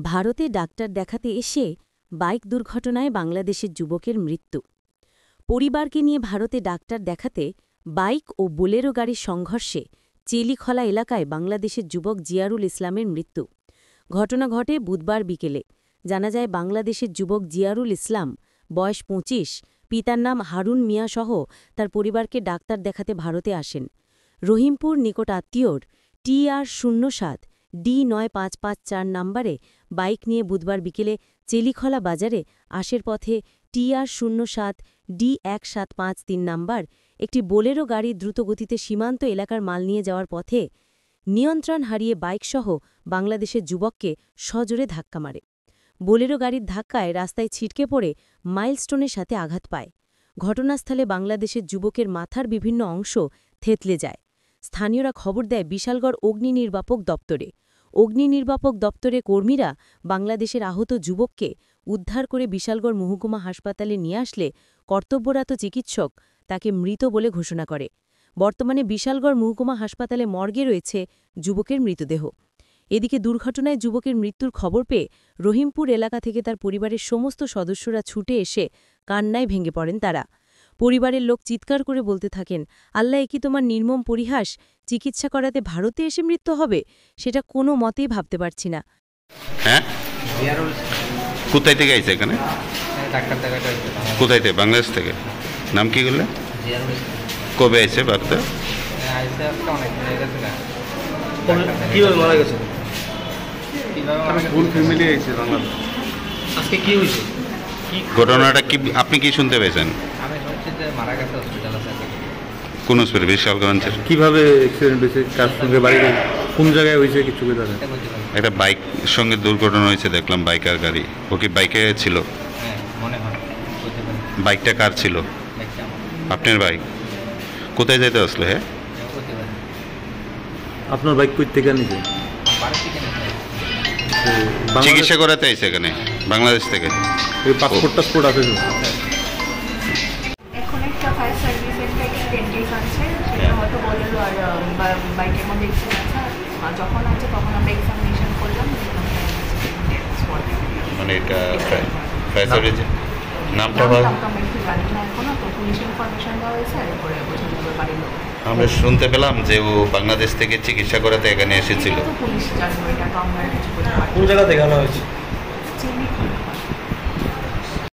ভারতে ডাক্তার দেখাতে এসে বাইক দুর্ঘটনায় বাংলাদেশের যুবকের মৃত্যু। পরিবারকে নিয়ে ভারতে ডাক্তার দেখাতে বাইক ও বোলেরো গাড়ির সংঘর্ষে চেলিখলা এলাকায় বাংলাদেশের যুবক জিয়ারুল ইসলামের মৃত্যু। ঘটনা ঘটে বুধবার বিকেলে। জানা যায় বাংলাদেশের যুবক জিয়ারুল ইসলাম, বয়স ২৫, পিতার নাম হারুন মিয়াসহ তার পরিবারকে ডাক্তার দেখাতে ভারতে আসেন। রহিমপুর নিকট আত্মীয়র TR07 D9554 নম্বরে বাইক নিয়ে বুধবার বিকেলে চেলিখলা বাজারে আশের পথে TR07 D1753 নম্বর একটি বোলেরো গাড়ি দ্রুতগতিতে সীমান্ত এলাকার মাল নিয়ে যাওয়ার পথে নিয়ন্ত্রণ হারিয়ে বাইকসহ বাংলাদেশের যুবককে সজোরে ধাক্কা মারে। বোলেরো গাড়ির ধাক্কায় রাস্তায় ছিটকে পড়ে মাইলস্টোনের সাথে আঘাত পায়। ঘটনাস্থলে বাংলাদেশের যুবকের মাথার বিভিন্ন অংশ থেতলে যায়। স্থানীয়রা খবর দেয় বিশালগড় অগ্নি নির্বাপক দপ্তরে। অগ্নি নির্বাপক দপ্তরে কর্মীরা বাংলাদেশের আহত যুবককে উদ্ধার করে বিশালগড় মহকুমা হাসপাতালে নিয়ে আসলে কর্তব্যরত চিকিৎসক তাকে মৃত বলে ঘোষণা করে। বর্তমানে বিশালগড় মহকুমা হাসপাতালে মর্গে রয়েছে যুবকের মৃতদেহ। এদিকে দুর্ঘটনায় যুবকের মৃত্যুর খবর পেয়ে রহিমপুর এলাকা থেকে তার পরিবারের সমস্ত সদস্যরা ছুটে এসে কান্নায় ভেঙে পড়েন তারা। পরিবারের লোক চিৎকার করে বলতে থাকেন, আল্লাহ, এ কি তোমার নির্মম পরিহাস! চিকিৎসা করাতে ভারতে এসে মৃত্যু হবে, সেটা কোনো মতেই ভাবতে পারছি না। হ্যাঁ, কোথায় থেকে আইছে এখানে? কোথায় থেকে? বাংলাদেশ থেকে। নাম কি করলে? কবে আইছে ভারতে? কিভাবে মারা গেছে? ফুল ফ্যামিলি আইছে বাংলাদেশ। আজকে কি হয়েছে? ঘটনাটা কি আপনি কি শুনতে পেয়েছেন? আমি শুনছি যে মারা গেছে হসপিটাল আছে। কোন হসপিটাল? বিশালগঞ্জের। কিভাবে অ্যাক্সিডেন্ট হয়েছে? কার সঙ্গে বাড়ি কোন জায়গায় হয়েছে কিছু কি জানেন? একটা বাইক সঙ্গে দুর্ঘটনা হয়েছে দেখলাম, বাইক আর গাড়ি। ও কি বাইকে ছিল? হ্যাঁ, মনে হয়। বাইকটা কার ছিল? আপনার বাইক। কোথায় যেতে আসলো? হ্যাঁ, আপনার বাইক কই থেকে নিছে? চিকিৎসা করাতে আইছে এখানে বাংলাদেশ থেকে। পাসপোর্ট টাসপোর্ট আছে? এখন একটা ফায়ার সার্ভিসের একটা এক্সটেন্ডিং আছে, সেটা হয়তো বোলেরো আর বাইকের মধ্যে এক্সিডেন্ট আছে। আর যখন আছে তখন আমরা এক্সামিনেশন করলাম। মানে এটা ফায়ার সার্ভিস নামটা আমরা একটু জানি না এখনো, তো পুলিশ ইনফরমেশন দেওয়া হয়েছে, এরপরে বোঝা যাবে বাড়ির লোক। আমরা শুনতে পেলাম যে ও বাংলাদেশ থেকে চিকিৎসা করাতে এখানে এসেছিল। পুলিশ জানবে, এটা তো আমরা কিছু করতে পারি। কোন জায়গা থেকে আনা হয়েছে?